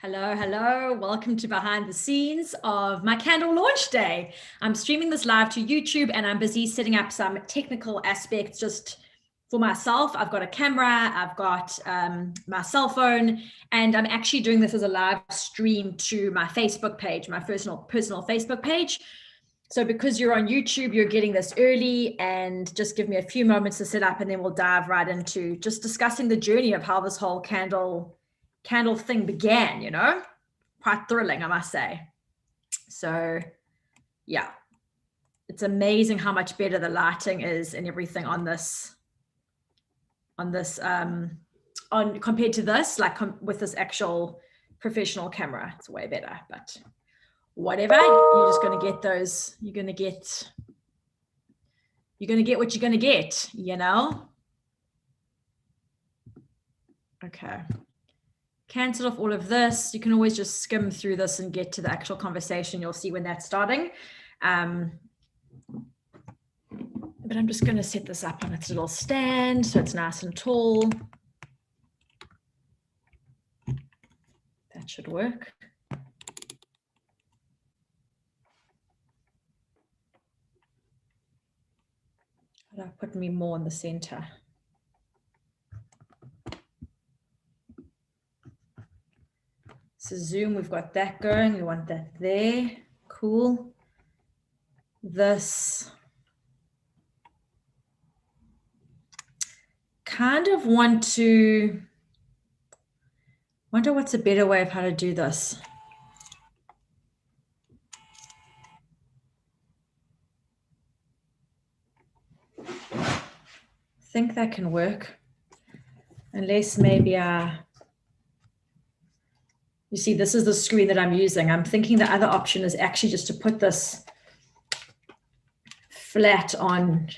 Hello, hello. Welcome to behind the scenes of my candle launch day. I'm streaming this live to YouTube and I'm busy setting up some technical aspects just for myself. I've got a camera, I've got my cell phone, and I'm actually doing this as a live stream to my Facebook page, my personal Facebook page. So because you're on YouTube, you're getting this early, and just give me a few moments to set up and then we'll dive right into just discussing the journey of how this whole candle thing began, quite thrilling, I must say. So yeah, it's amazing how much better the lighting is and everything on this compared to this, like with this actual professional camera. It's way better, but whatever. You're just going to get those, you're going to get what you're going to get, Okay. Cancel off all of this. You can always just skim through this and get to the actual conversation. You'll see when that's starting. But I'm just going to set this up on its little stand so it's nice and tall. That should work. I'll put me more in the center. So Zoom, we've got that going. We want that there. Cool. This kind of want to wonder what's a better way of how to do this. I think that can work. Unless maybe you see, this is the screen that I'm using. I'm thinking the other option is actually just to put this flat on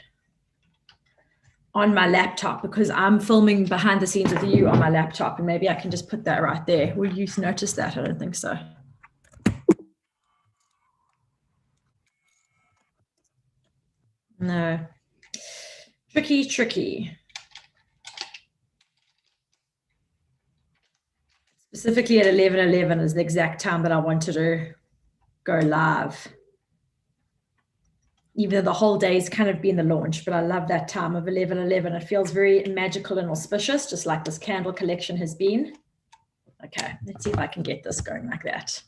my laptop, because I'm filming behind the scenes with you on my laptop, and maybe I can just put that right there. Will you notice that? I don't think so. No. Tricky. Specifically at 11:11 is the exact time that I wanted to go live. Even though the whole day's kind of been the launch, but I love that time of 11:11. It feels very magical and auspicious, just like this candle collection has been. Okay, let's see if I can get this going like that.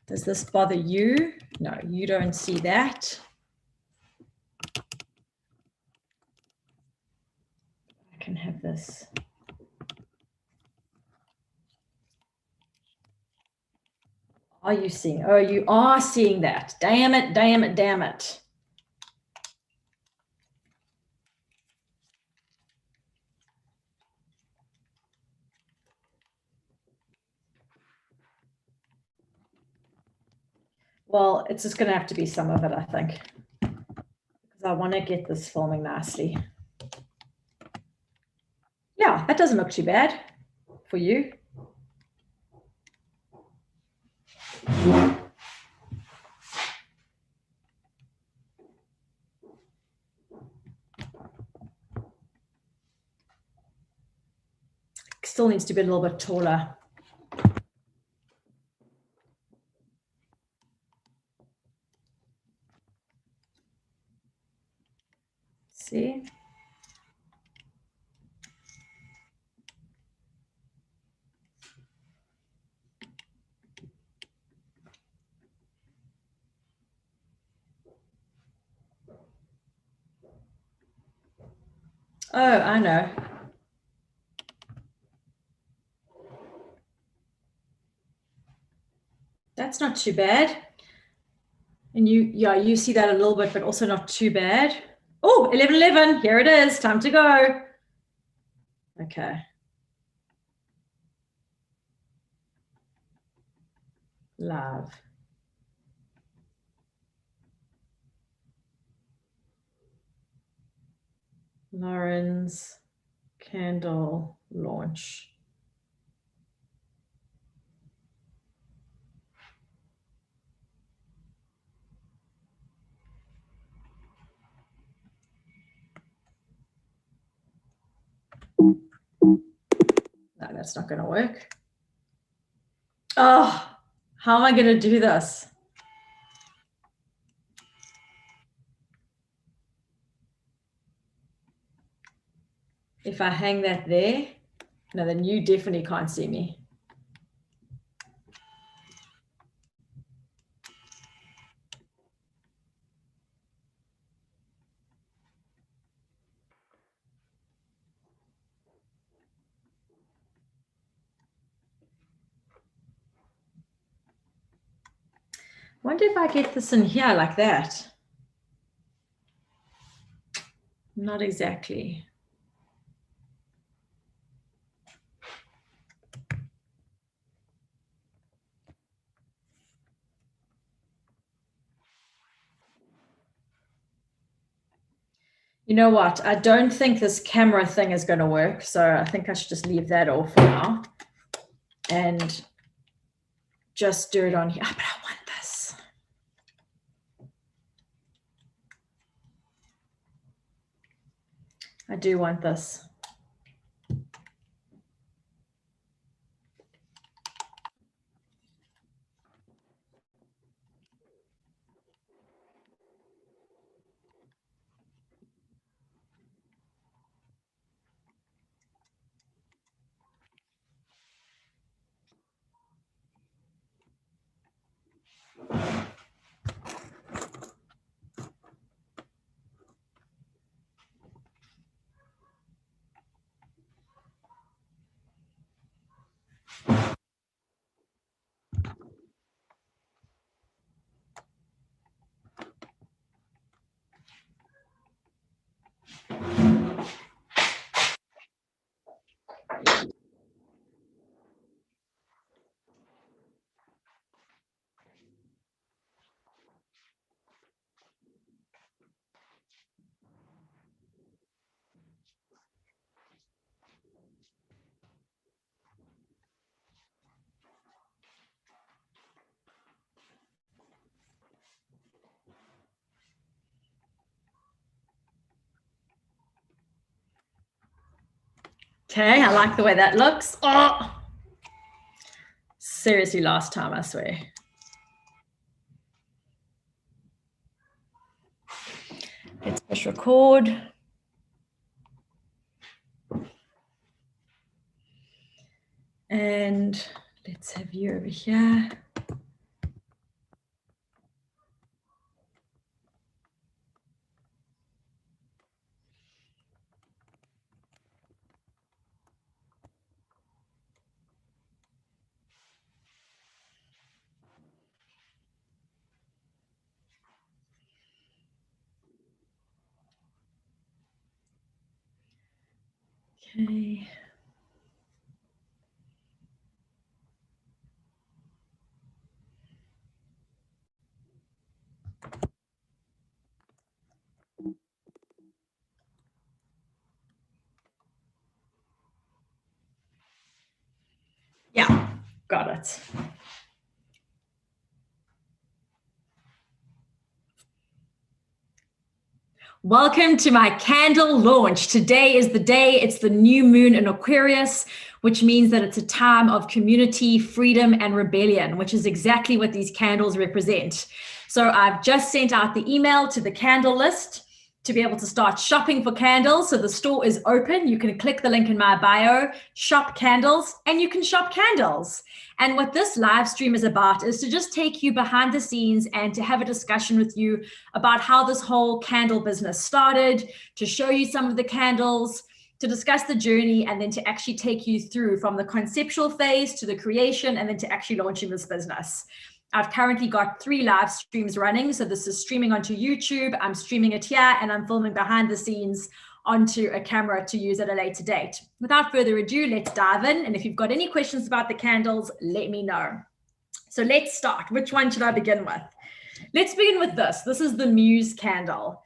Does this bother you? No, you don't see that. I can have this. Are you seeing? Oh, you are seeing that. Damn it. Well, it's just going to have to be some of it, I think, because I want to get this filming nicely. Yeah, that doesn't look too bad for you. Still needs to be a little bit taller. See? Oh, I know. That's not too bad. And you see that a little bit, but also not too bad. Oh, 11:11, here it is, time to go. Okay. Live. Lauren's candle launch. No, that's not going to work. Oh, how am I going to do this? If I hang that there, no, then you definitely can't see me. Wonder if I get this in here like that. Not exactly. You know what? I don't think this camera thing is going to work. So I think I should just leave that off for now and just do it on here. Oh, but I want this. I do want this. Okay, I like the way that looks. Oh, seriously, last time, I swear. Let's push record. And let's have you over here. Okay. Yeah, got it. Welcome to my candle launch. Today is the day, it's the new moon in Aquarius, which means that it's a time of community, freedom, and rebellion, which is exactly what these candles represent. So I've just sent out the email to the candle list to be able to start shopping for candles. So the store is open. You can click the link in my bio, shop candles, and you can shop candles. And what this live stream is about is to just take you behind the scenes and to have a discussion with you about how this whole candle business started, to show you some of the candles, to discuss the journey, and then to actually take you through from the conceptual phase to the creation and then to actually launching this business. I've currently got 3 live streams running. So this is streaming onto YouTube, I'm streaming it here, and I'm filming behind the scenes onto a camera to use at a later date. Without further ado, let's dive in. And if you've got any questions about the candles, let me know. So let's start. Which one should I begin with? Let's begin with this. This is the Muse candle.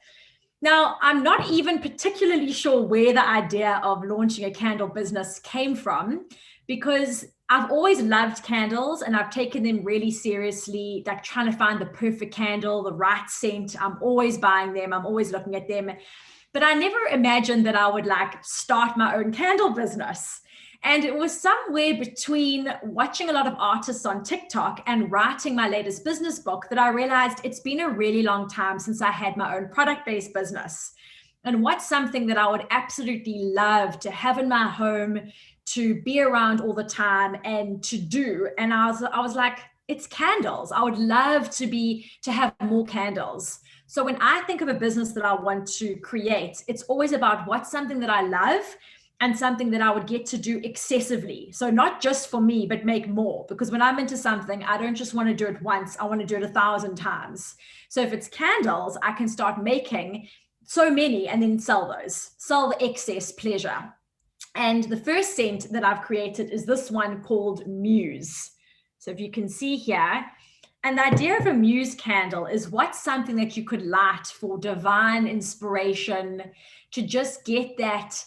Now, I'm not even particularly sure where the idea of launching a candle business came from, because I've always loved candles and I've taken them really seriously, like trying to find the perfect candle, the right scent. I'm always buying them. I'm always looking at them. But I never imagined that I would like start my own candle business. And it was somewhere between watching a lot of artists on TikTok and writing my latest business book that I realized it's been a really long time since I had my own product-based business. And what's something that I would absolutely love to have in my home, to be around all the time and to do? And I was like, it's candles. I would love to have more candles. So when I think of a business that I want to create, it's always about what's something that I love and something that I would get to do excessively. So not just for me, but make more. Because when I'm into something, I don't just want to do it once, I want to do it 1,000 times. So if it's candles, I can start making so many and then sell the excess pleasure. And the first scent that I've created is this one called Muse. So if you can see here, and the idea of a muse candle is what's something that you could light for divine inspiration, to just get that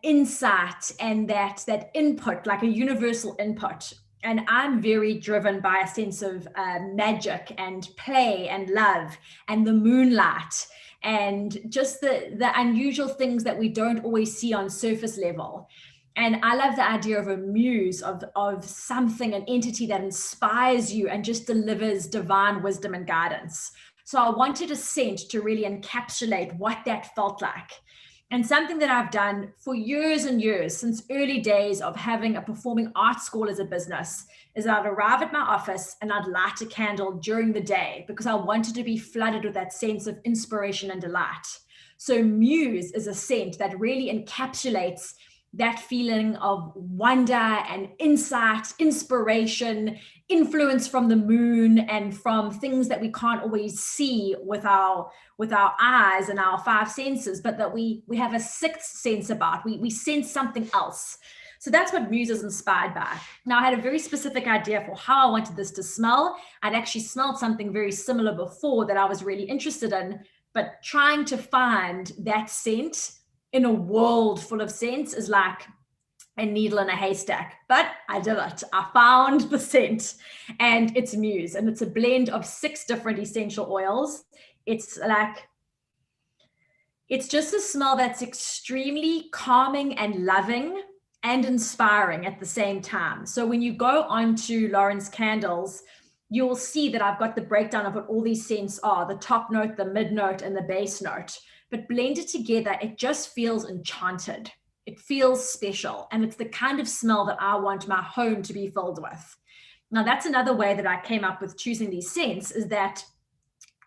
insight and that input, like a universal input. And I'm very driven by a sense of magic and play and love and the moonlight and just the unusual things that we don't always see on surface level. And I love the idea of a muse, of something, an entity that inspires you and just delivers divine wisdom and guidance. So I wanted a scent to really encapsulate what that felt like. And something that I've done for years and years, since early days of having a performing arts school as a business, is I'd arrive at my office and I'd light a candle during the day because I wanted to be flooded with that sense of inspiration and delight. So Muse is a scent that really encapsulates that feeling of wonder and insight, inspiration, influence from the moon and from things that we can't always see with our eyes and our five senses, but that we have a sixth sense about. We sense something else. So that's what Muse is inspired by. Now, I had a very specific idea for how I wanted this to smell. I'd actually smelled something very similar before that I was really interested in, but trying to find that scent in a world full of scents is like a needle in a haystack, but I did it. I found the scent, and it's Muse, and it's a blend of 6 different essential oils. It's just a smell that's extremely calming and loving and inspiring at the same time. So when you go onto Lauren's Candles, you'll see that I've got the breakdown of what all these scents are: the top note, the mid note, and the base note. But blended together, it just feels enchanted. It feels special. And it's the kind of smell that I want my home to be filled with. Now, that's another way that I came up with choosing these scents, is that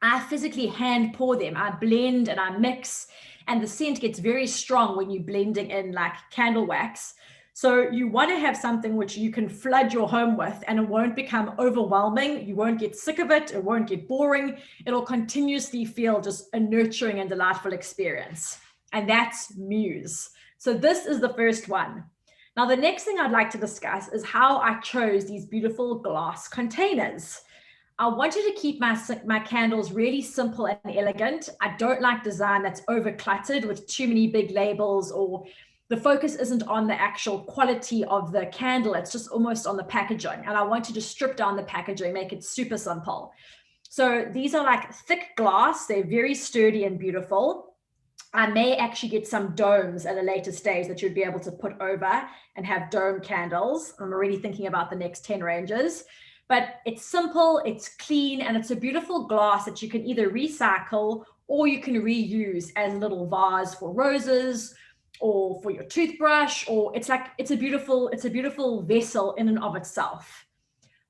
I physically hand pour them. I blend and I mix, and the scent gets very strong when you're blending in like candle wax. So you want to have something which you can flood your home with, and it won't become overwhelming. You won't get sick of it. It won't get boring. It'll continuously feel just a nurturing and delightful experience. And that's Muse. So this is the first one. Now, the next thing I'd like to discuss is how I chose these beautiful glass containers. I wanted to keep my candles really simple and elegant. I don't like design that's over cluttered with too many big labels, or the focus isn't on the actual quality of the candle. It's just almost on the packaging. And I wanted to strip down the packaging, make it super simple. So these are like thick glass. They're very sturdy and beautiful. I may actually get some domes at a later stage that you'd be able to put over and have dome candles. I'm already thinking about the next 10 ranges. But it's simple, it's clean, and it's a beautiful glass that you can either recycle or you can reuse as a little vase for roses or for your toothbrush, or it's a beautiful vessel in and of itself.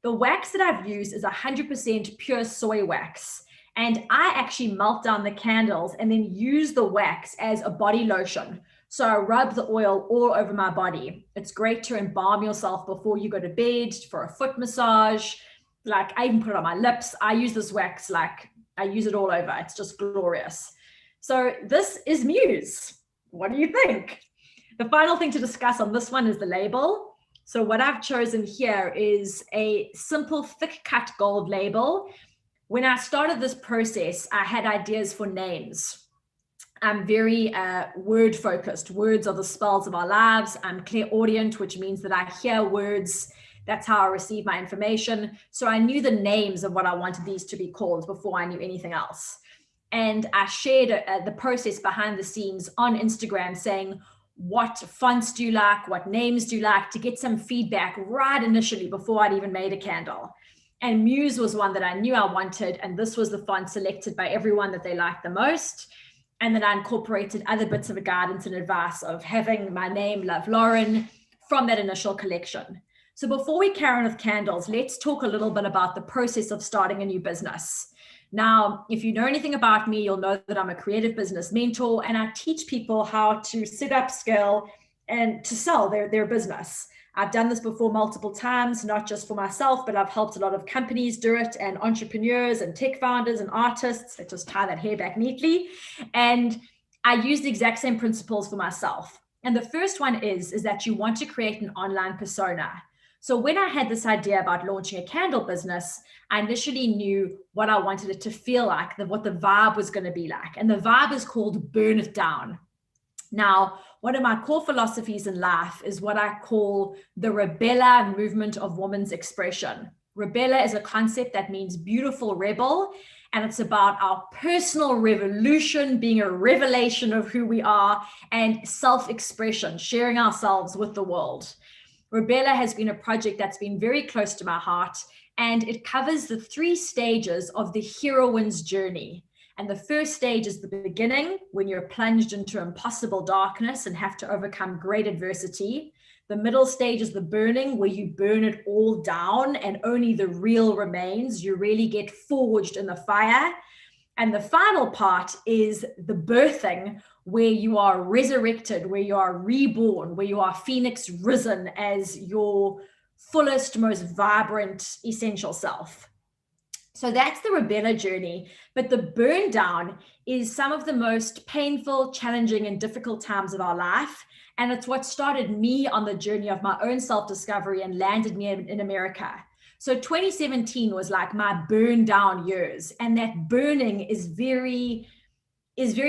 The wax that I've used is 100% pure soy wax. And I actually melt down the candles and then use the wax as a body lotion. So I rub the oil all over my body. It's great to embalm yourself before you go to bed, for a foot massage. Like, I even put it on my lips. I use this wax, like I use it all over. It's just glorious. So this is Muse. What do you think? The final thing to discuss on this one is the label. So what I've chosen here is a simple thick cut gold label. When I started this process, I had ideas for names. I'm very word focused. Words are the spells of our lives. I'm clairaudient, which means that I hear words. That's how I receive my information. So I knew the names of what I wanted these to be called before I knew anything else. And I shared the process behind the scenes on Instagram, saying, what fonts do you like, what names do you like, to get some feedback right initially before I'd even made a candle. And Muse was one that I knew I wanted, and this was the font selected by everyone that they liked the most. And then I incorporated other bits of guidance and advice of having my name, Love Lauren, from that initial collection. So before we carry on with candles, let's talk a little bit about the process of starting a new business. Now, if you know anything about me, you'll know that I'm a creative business mentor, and I teach people how to set up, scale, and to sell their business. I've done this before multiple times, not just for myself, but I've helped a lot of companies do it, and entrepreneurs and tech founders and artists. Let's just tie that hair back neatly. And I use the exact same principles for myself. And the first one is that you want to create an online persona. So when I had this idea about launching a candle business, I initially knew what I wanted it to feel like, what the vibe was going to be like. And the vibe is called Burn It Down. Now, one of my core philosophies in life is what I call the Rebella movement of women's expression. Rebella is a concept that means beautiful rebel, and it's about our personal revolution being a revelation of who we are and self-expression, sharing ourselves with the world. Rebella has been a project that's been very close to my heart, and it covers the 3 stages of the heroine's journey. And the first stage is the beginning, when you're plunged into impossible darkness and have to overcome great adversity. The middle stage is the burning, where you burn it all down and only the real remains. You really get forged in the fire. And the final part is the birthing, where you are resurrected, where you are reborn, where you are phoenix risen as your fullest, most vibrant, essential self. So that's the Rebella journey. But the burn down is some of the most painful, challenging, and difficult times of our life. And it's what started me on the journey of my own self-discovery and landed me in America. So 2017 was like my burn down years. And that burning is very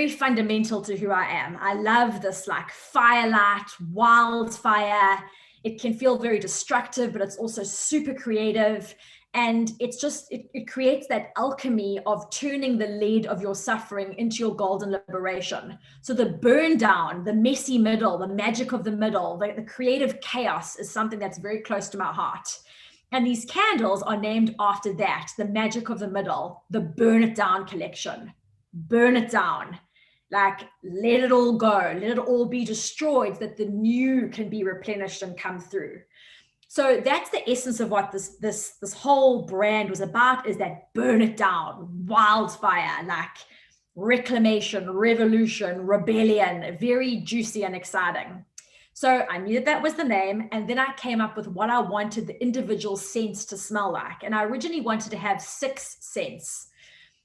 fundamental to who I am. I love this like firelight, wildfire. It can feel very destructive, but it's also super creative. And it's just, it creates that alchemy of turning the lead of your suffering into your golden liberation. So the burn down, the messy middle, the magic of the middle, the creative chaos is something that's very close to my heart. And these candles are named after that, the magic of the middle, the Burn It Down collection. Burn it down. Like, let it all go. Let it all be destroyed, that the new can be replenished and come through. So that's the essence of what this whole brand was about, is that burn it down, wildfire, like reclamation, revolution, rebellion, very juicy and exciting. So I knew that was the name. And then I came up with what I wanted the individual scents to smell like. And I originally wanted to have 6 scents.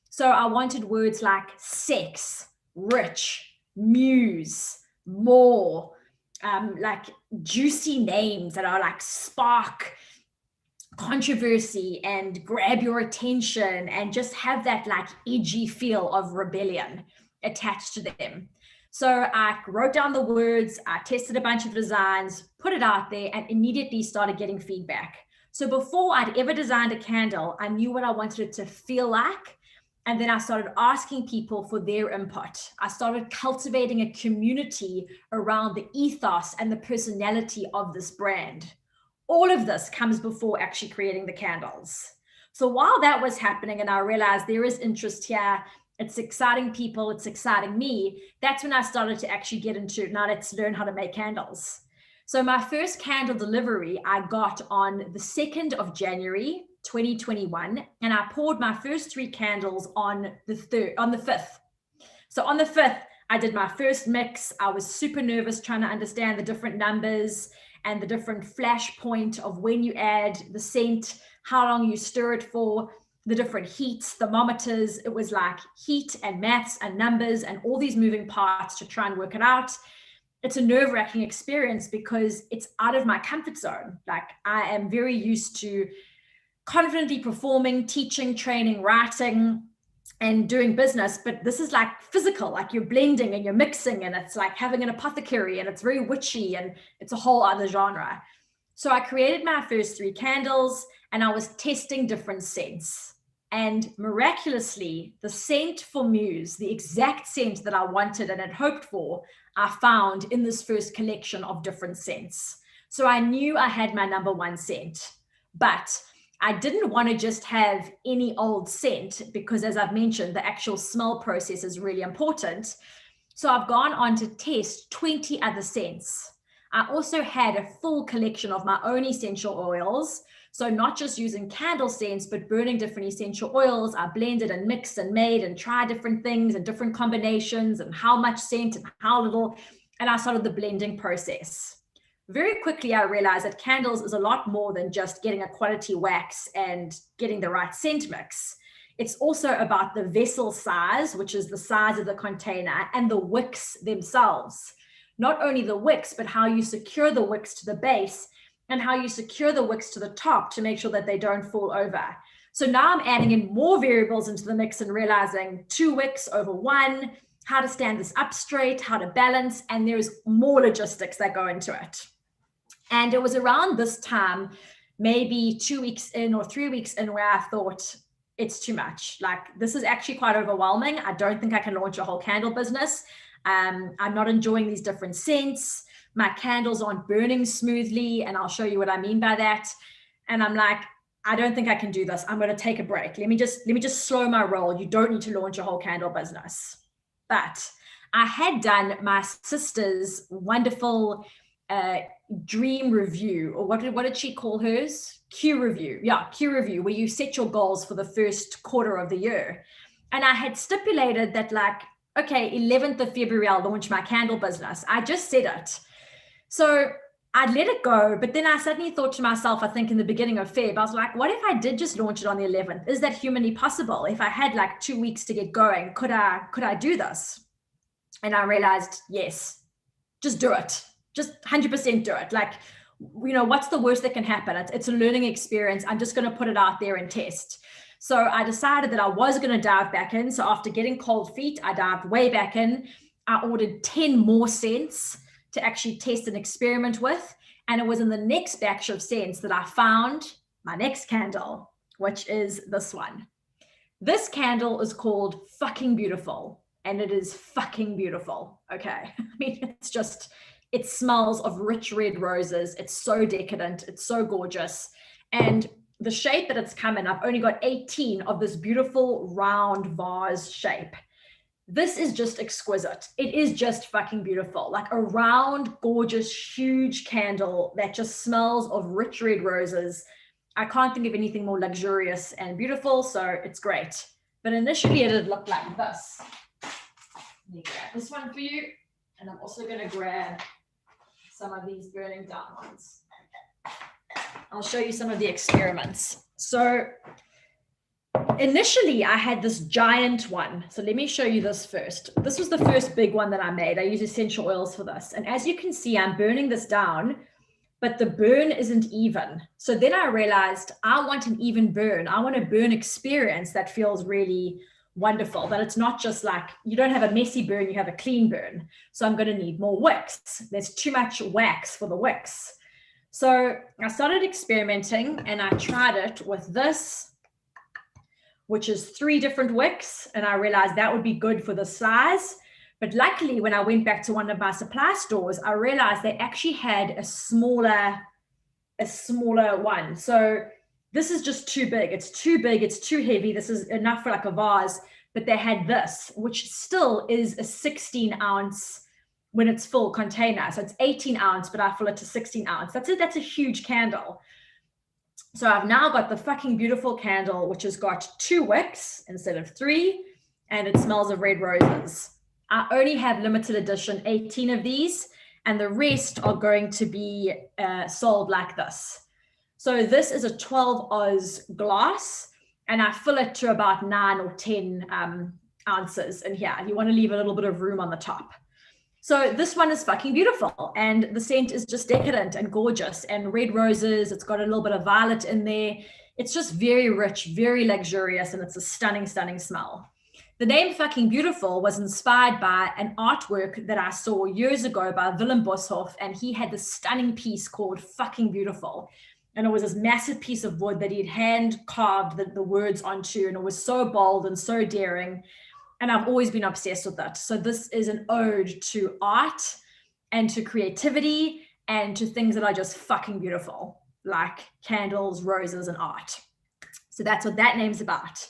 So I wanted words like sex, rich, muse, more, like juicy names that are like spark, controversy, and grab your attention, and just have that like edgy feel of rebellion attached to them. So I wrote down the words, I tested a bunch of designs, put it out there, and immediately started getting feedback. So before I'd ever designed a candle, I knew what I wanted it to feel like. And then I started asking people for their input. I started cultivating a community around the ethos and the personality of this brand. All of this comes before actually creating the candles. So while that was happening and I realized there is interest here, it's exciting people, it's exciting me, that's when I started to actually get into, now let's learn how to make candles. So my first candle delivery I got on the 2nd of January, 2021, and I poured my first 3 candles on the 5th. So on the 5th, I did my first mix. I was super nervous trying to understand the different numbers and the different flash point of when you add the scent, how long you stir it for, the different heats, thermometers. It was like heat and maths and numbers and all these moving parts to try and work it out. It's a nerve-wracking experience because it's out of my comfort zone. Like, I am very used to confidently performing, teaching, training, writing, and doing business, but this is like physical, like you're blending and you're mixing, and it's like having an apothecary, and it's very witchy, and it's a whole other genre. So I created my first 3 candles, and I was testing different scents. And miraculously, the scent for Muse, the exact scent that I wanted and had hoped for, I found in this first collection of different scents. So I knew I had my number one scent, but I didn't want to just have any old scent because, as I've mentioned, the actual smell process is really important. So I've gone on to test 20 other scents. I also had a full collection of my own essential oils. So not just using candle scents, but burning different essential oils. I blended and mixed and made and tried different things and different combinations and how much scent and how little. And I started the blending process. Very quickly, I realized that candles is a lot more than just getting a quality wax and getting the right scent mix. It's also about the vessel size, which is the size of the container, and the wicks themselves. Not only the wicks, but how you secure the wicks to the base and how you secure the wicks to the top to make sure that they don't fall over. So now I'm adding in more variables into the mix and realizing 2 wicks over 1, how to stand this up straight, how to balance, and there's more logistics that go into it. And it was around this time, maybe 2 weeks in or 3 weeks in, where I thought, it's too much. Like, this is actually quite overwhelming. I don't think I can launch a whole candle business. I'm not enjoying these different scents. My candles aren't burning smoothly, and I'll show you what I mean by that. And I'm like, I don't think I can do this. I'm going to take a break. Let me just slow my roll. You don't need to launch a whole candle business. But I had done my sister's wonderful dream review, or what did she call hers? Q review. Yeah, Q review, where you set your goals for the first quarter of the year. And I had stipulated that, like, okay, 11th of February, I'll launch my candle business. I just said it. So I'd let it go. But then I suddenly thought to myself, I think in the beginning of Feb, I was like, what if I did just launch it on the 11th? Is that humanly possible? If I had like 2 weeks to get going, could I do this? And I realized, yes, just do it. Just 100% do it. Like, you know, what's the worst that can happen? It's a learning experience. I'm just going to put it out there and test. So I decided that I was going to dive back in. So after getting cold feet, I dived way back in. I ordered 10 more scents to actually test and experiment with. And it was in the next batch of scents that I found my next candle, which is this one. This candle is called Fucking Beautiful, and it is fucking beautiful. Okay. I mean, it smells of rich red roses. It's so decadent. It's so gorgeous. And the shape that it's come in, I've only got 18 of this beautiful round vase shape. This is just exquisite. It is just fucking beautiful. Like a round, gorgeous, huge candle that just smells of rich red roses. I can't think of anything more luxurious and beautiful, so it's great. But initially it did look like this. Let me grab this one for you. And I'm also going to grab some of these burning down ones. I'll show you some of the experiments. So initially I had this giant one. So let me show you this first. This was the first big one that I made. I use essential oils for this. And as you can see, I'm burning this down, but the burn isn't even. So then I realized I want an even burn. I want a burn experience that feels really wonderful, that it's not just like, you don't have a messy burn, you have a clean burn. So I'm going to need more wicks. There's too much wax for the wicks. So I started experimenting and I tried it with this, which is 3 different wicks. And I realized that would be good for the size. But luckily, when I went back to one of my supply stores, I realized they actually had a smaller one. So this is just too big. It's too big. It's too heavy. This is enough for like a vase. But they had this, which still is a 16 ounce when it's full container. So it's 18 ounce, but I fill it to 16 ounce. That's it. That's a huge candle. So I've now got the Fucking Beautiful candle, which has got 2 wicks instead of 3, and it smells of red roses. I only have limited edition 18 of these, and the rest are going to be sold like this. So this is a 12 Oz glass, and I fill it to about 9 or 10 ounces in here. You want to leave a little bit of room on the top. So this one is fucking beautiful, and the scent is just decadent and gorgeous, and red roses. It's got a little bit of violet in there. It's just very rich, very luxurious, and it's a stunning, stunning smell. The name Fucking Beautiful was inspired by an artwork that I saw years ago by Willem Boshoff, and he had this stunning piece called Fucking Beautiful. And it was this massive piece of wood that he'd hand carved the words onto, and it was so bold and so daring. And I've always been obsessed with it. So this is an ode to art and to creativity and to things that are just fucking beautiful, like candles, roses, and art. So that's what that name's about.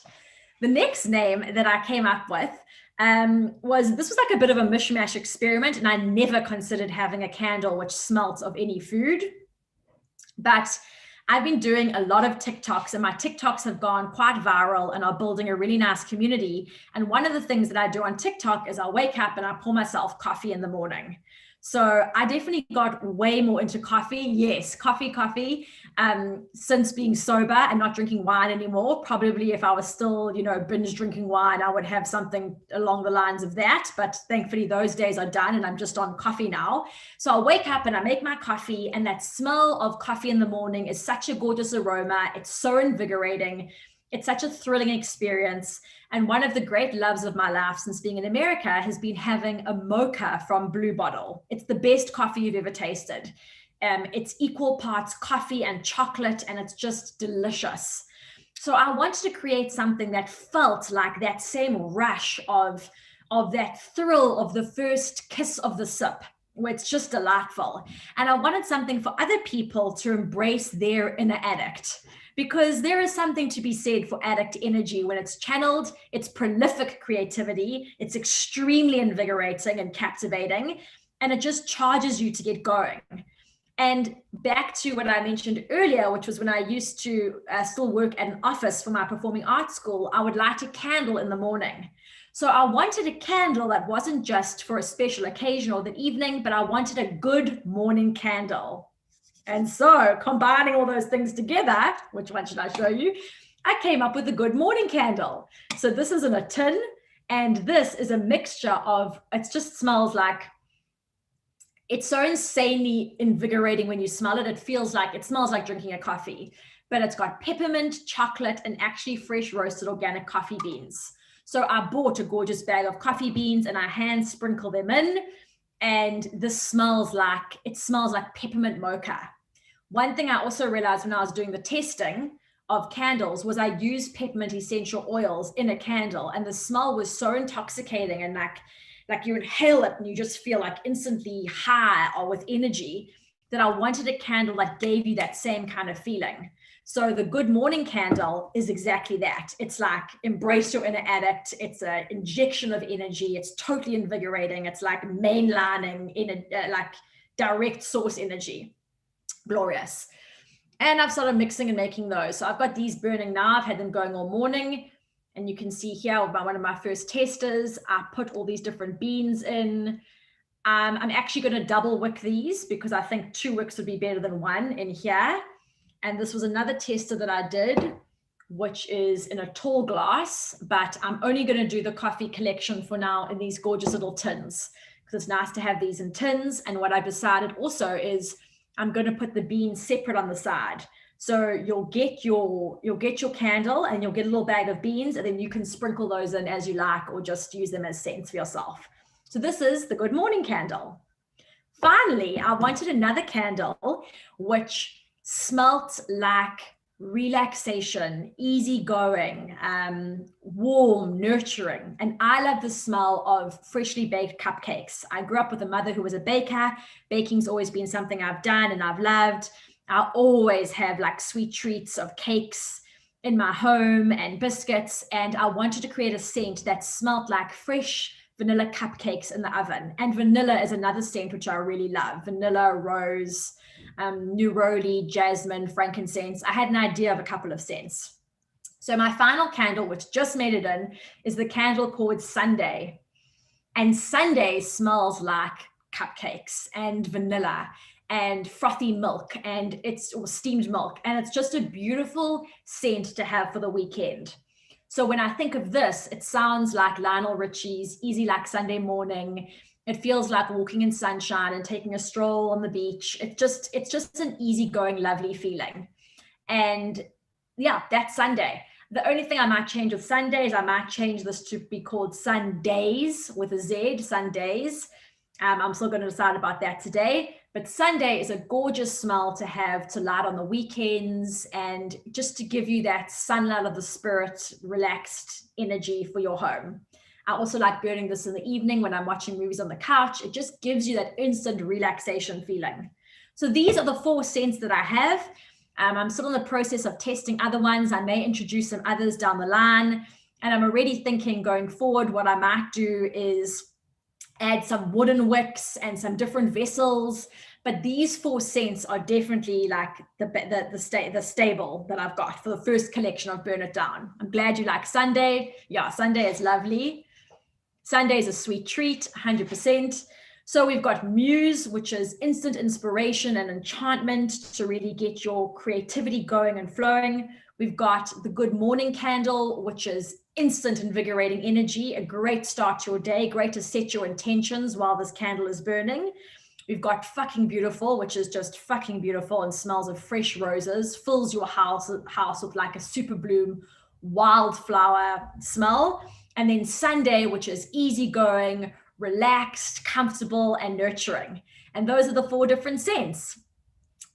The next name that I came up with was like a bit of a mishmash experiment, and I never considered having a candle which smelt of any food. But I've been doing a lot of TikToks, and my TikToks have gone quite viral and are building a really nice community. And one of the things that I do on TikTok is I'll wake up and I pour myself coffee in the morning. So I definitely got way more into coffee. Yes, coffee. Since being sober and not drinking wine anymore. Probably if I was still, binge drinking wine, I would have something along the lines of that. But thankfully those days are done and I'm just on coffee now. So I'll wake up and I make my coffee, and that smell of coffee in the morning is such a gorgeous aroma. It's so invigorating. It's such a thrilling experience. And one of the great loves of my life since being in America has been having a mocha from Blue Bottle. It's the best coffee you've ever tasted. It's equal parts coffee and chocolate, and it's just delicious. So I wanted to create something that felt like that same rush of that thrill of the first kiss of the sip, where it's just delightful. And I wanted something for other people to embrace their inner addict, because there is something to be said for addict energy when it's channeled. It's prolific creativity. It's extremely invigorating and captivating, and it just charges you to get going. And back to what I mentioned earlier, which was when I used to still work at an office for my performing arts school, I would light a candle in the morning. So I wanted a candle that wasn't just for a special occasion or the evening, but I wanted a good morning candle. And so combining all those things together, which one should I show you? I came up with a good morning candle. So this is in a tin, and this is a mixture of, it just smells like, it's so insanely invigorating when you smell it. It smells like drinking a coffee, but it's got peppermint, chocolate, and actually fresh roasted organic coffee beans. So I bought a gorgeous bag of coffee beans and I hand sprinkle them in. And this smells like peppermint mocha. One thing I also realized when I was doing the testing of candles was I used peppermint essential oils in a candle, and the smell was so intoxicating, and like you inhale it and you just feel like instantly high or with energy, that I wanted a candle that gave you that same kind of feeling. So the good morning candle is exactly that. It's like embrace your inner addict. It's an injection of energy. It's totally invigorating. It's like mainlining in like direct source energy. Glorious. And I've started mixing and making those. So I've got these burning now. I've had them going all morning. And you can see here one of my first testers, I put all these different beans in. I'm actually going to double wick these because I think 2 wicks would be better than 1 in here. And this was another tester that I did, which is in a tall glass, but I'm only going to do the coffee collection for now in these gorgeous little tins, because it's nice to have these in tins. And what I've decided also is I'm going to put the beans separate on the side. So you'll get your candle and you'll get a little bag of beans, and then you can sprinkle those in as you like, or just use them as scents for yourself. So this is the good morning candle. Finally, I wanted another candle which smelt like relaxation, easygoing, warm, nurturing. And I love the smell of freshly baked cupcakes. I grew up with a mother who was a baker. Baking's always been something I've done and I've loved. I always have like sweet treats of cakes in my home and biscuits. And I wanted to create a scent that smelled like fresh vanilla cupcakes in the oven. And vanilla is another scent which I really love. Vanilla, rose, neroli, jasmine, frankincense. I had an idea of a couple of scents. So my final candle, which just made it in, is the candle called Sunday. And Sunday smells like cupcakes and vanilla and frothy milk, and or steamed milk. And it's just a beautiful scent to have for the weekend. So when I think of this, it sounds like Lionel Richie's Easy Like Sunday Morning. It feels like walking in sunshine and taking a stroll on the beach. It's just an easygoing, lovely feeling. And yeah, that's Sunday. The only thing I might change with Sunday is I might change this to be called Sundays with a Z, Sundays. I'm still going to decide about that today. But Sunday is a gorgeous smell to have to light on the weekends and just to give you that sunlight of the spirit, relaxed energy for your home. I also like burning this in the evening when I'm watching movies on the couch. It just gives you that instant relaxation feeling. So these are the 4 scents that I have. I'm still in the process of testing other ones. I may introduce some others down the line. And I'm already thinking going forward, what I might do is add some wooden wicks and some different vessels. But these 4 scents are definitely like the stable that I've got for the first collection of Burn It Down. I'm glad you like Sunday. Yeah, Sunday is lovely. Sunday is a sweet treat, 100%. So we've got Muse, which is instant inspiration and enchantment to really get your creativity going and flowing. We've got the Good Morning Candle, which is instant invigorating energy, a great start to your day, great to set your intentions while this candle is burning. We've got Fucking Beautiful, which is just fucking beautiful and smells of fresh roses, fills your house with like a super bloom wildflower smell. And then Sunday, which is easygoing, relaxed, comfortable, and nurturing. And those are the 4 different scents.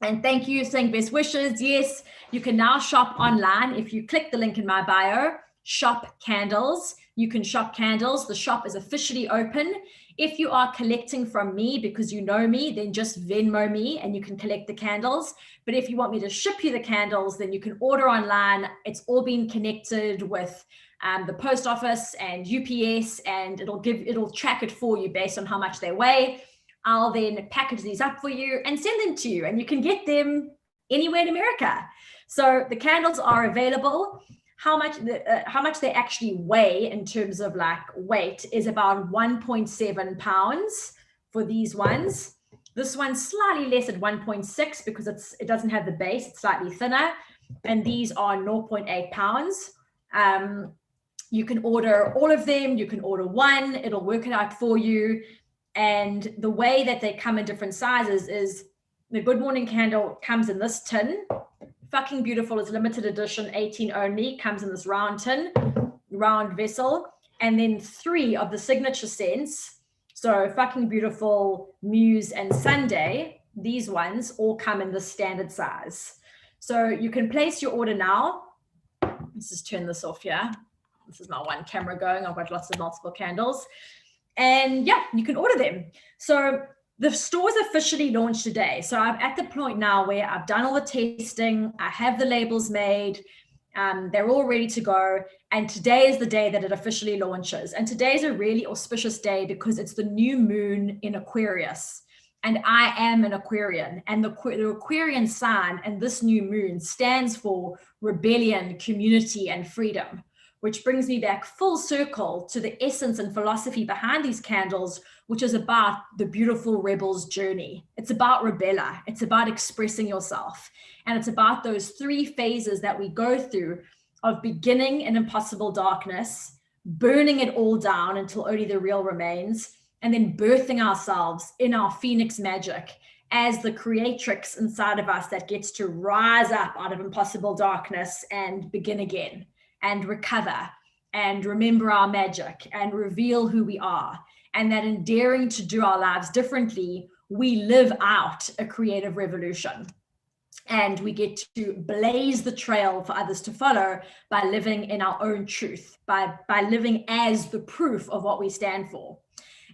And thank you, saying best wishes. Yes, you can now shop online. If you click the link in my bio, shop candles. You can shop candles. The shop is officially open. If you are collecting from me because you know me, then just Venmo me and you can collect the candles. But if you want me to ship you the candles, then you can order online. It's all been connected with the post office and UPS, and it'll track it for you based on how much they weigh. I'll then package these up for you and send them to you, and you can get them anywhere in America. So the candles are available. How much they actually weigh in terms of like weight is about 1.7 pounds for these ones. This one's slightly less at 1.6 because it doesn't have the base, it's slightly thinner. And these are 0.8 pounds. You can order all of them, you can order one, it'll work it out for you. And the way that they come in different sizes is the Good Morning Candle comes in this tin. Fucking Beautiful is limited edition, 18 only, comes in this round tin, round vessel. And then 3 of the signature scents, so Fucking Beautiful, Muse, and Sunday, these ones all come in the standard size. So you can place your order now. Let's just turn this off here. This is my one camera going. I've got lots of multiple candles. And yeah, you can order them. So the store's officially launched today. So I'm at the point now where I've done all the testing. I have the labels made. They're all ready to go. And today is the day that it officially launches. And today is a really auspicious day because it's the new moon in Aquarius. And I am an Aquarian. And the Aquarian sign and this new moon stands for rebellion, community, and freedom, which brings me back full circle to the essence and philosophy behind these candles, which is about the beautiful rebel's journey. It's about rebella. It's about expressing yourself. And it's about those 3 phases that we go through of beginning in impossible darkness, burning it all down until only the real remains, and then birthing ourselves in our phoenix magic as the creatrix inside of us that gets to rise up out of impossible darkness and begin again, and recover and remember our magic and reveal who we are. And that in daring to do our lives differently, we live out a creative revolution. And we get to blaze the trail for others to follow by living in our own truth, by living as the proof of what we stand for.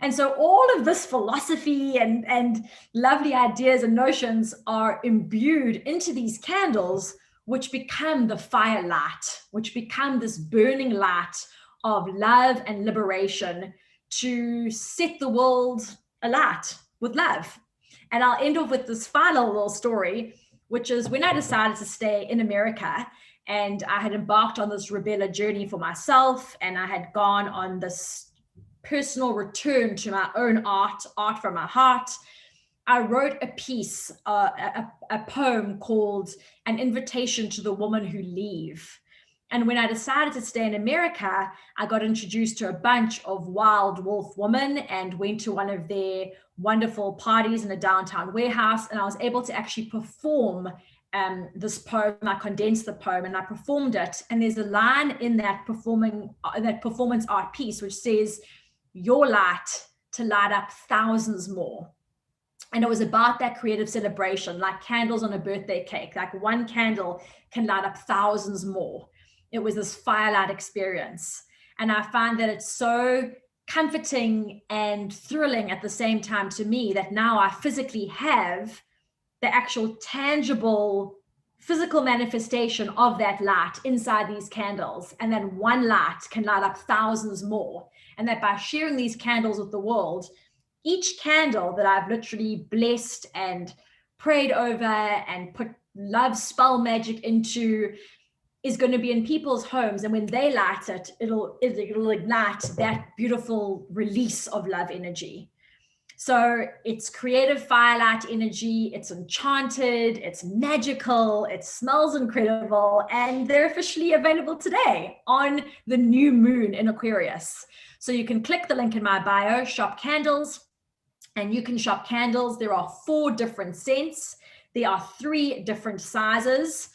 And so all of this philosophy and lovely ideas and notions are imbued into these candles, which become the fire light, which become this burning light of love and liberation to set the world alight with love. And I'll end off with this final little story, which is when I decided to stay in America and I had embarked on this rebellion journey for myself, and I had gone on this personal return to my own art from my heart. I wrote a piece, a poem called An Invitation to the Woman Who Leave. And when I decided to stay in America, I got introduced to a bunch of wild wolf women and went to one of their wonderful parties in a downtown warehouse. And I was able to actually perform this poem. I condensed the poem and I performed it. And there's a line in that performance art piece which says, "Your light to light up thousands more. And it was about that creative celebration, like candles on a birthday cake. Like one candle can light up thousands more. It was this firelight experience. And I find that it's so comforting and thrilling at the same time to me that now I physically have the actual tangible physical manifestation of that light inside these candles. And then one light can light up thousands more. And that by sharing these candles with the world, each candle that I've literally blessed and prayed over and put love spell magic into is going to be in people's homes. And when they light it, it'll ignite that beautiful release of love energy. So it's creative firelight energy, it's enchanted, it's magical, it smells incredible, and they're officially available today on the new moon in Aquarius. So you can click the link in my bio, shop candles, and you can shop candles. There are 4 different scents. There are 3 different sizes.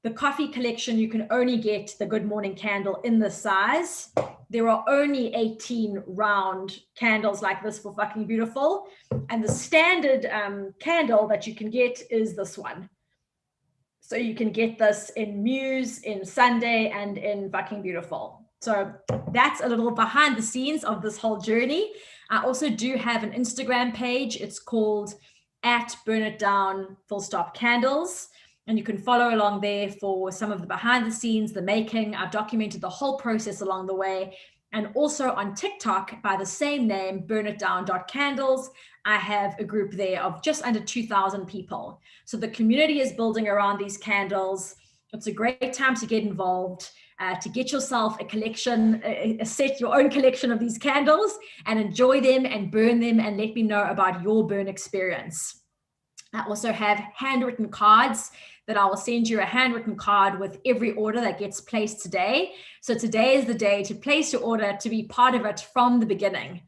The coffee collection, you can only get the Good Morning candle in this size. There are only 18 round candles like this for Fucking Beautiful. And the standard candle that you can get is this one. So you can get this in Muse, in Sunday, and in Fucking Beautiful. So that's a little behind the scenes of this whole journey. I also do have an Instagram page. It's called @BurnItDown_candles. And you can follow along there for some of the behind the scenes, the making. I've documented the whole process along the way. And also on TikTok by the same name, burnitdown.candles, I have a group there of just under 2,000 people. So the community is building around these candles. It's a great time to get involved, to get yourself a collection, your own collection of these candles and enjoy them and burn them and let me know about your burn experience. I also have handwritten cards that I will send you a handwritten card with every order that gets placed today. So today is the day to place your order, to be part of it from the beginning.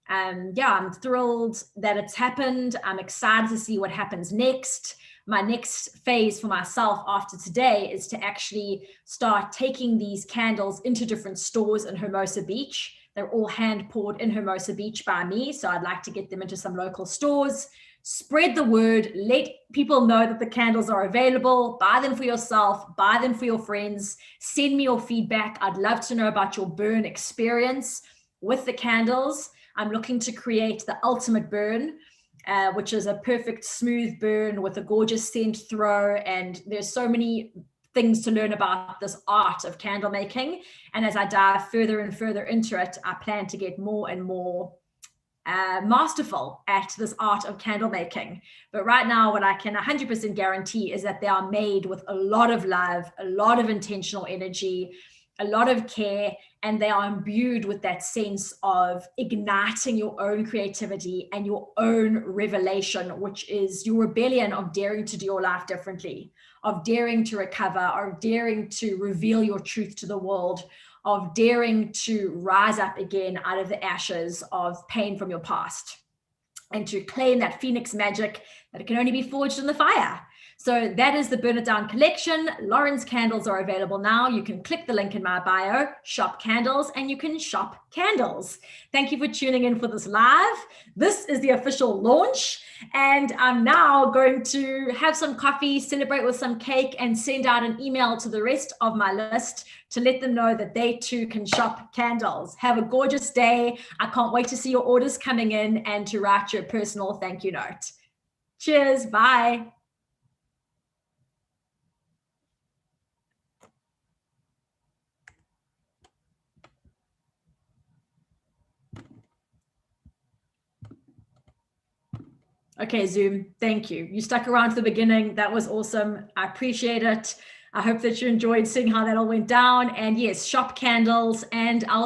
Yeah, I'm thrilled that it's happened. I'm excited to see what happens next. My next phase for myself after today is to actually start taking these candles into different stores in Hermosa Beach. They're all hand poured in Hermosa Beach by me. So I'd like to get them into some local stores. Spread the word, let people know that the candles are available, buy them for yourself, buy them for your friends, send me your feedback. I'd love to know about your burn experience with the candles. I'm looking to create the ultimate burn, which is a perfect smooth burn with a gorgeous scent throw. And there's so many things to learn about this art of candle making. And as I dive further and further into it, I plan to get more and more masterful at this art of candle making. But right now, what I can 100% guarantee is that they are made with a lot of love, a lot of intentional energy, a lot of care, and they are imbued with that sense of igniting your own creativity and your own revelation, which is your rebellion of daring to do your life differently, of daring to recover, of daring to reveal your truth to the world, of daring to rise up again out of the ashes of pain from your past and to claim that phoenix magic that it can only be forged in the fire. So that is the Burn It Down collection. Lauren's candles are available now. You can click the link in my bio, shop candles, and you can shop candles. Thank you for tuning in for this live. This is the official launch. And I'm now going to have some coffee, celebrate with some cake, and send out an email to the rest of my list to let them know that they too can shop candles. Have a gorgeous day. I can't wait to see your orders coming in and to write your personal thank you note. Cheers. Bye. Okay, Zoom, thank you. You stuck around to the beginning. That was awesome. I appreciate it. I hope that you enjoyed seeing how that all went down. And yes, shop candles, and I'll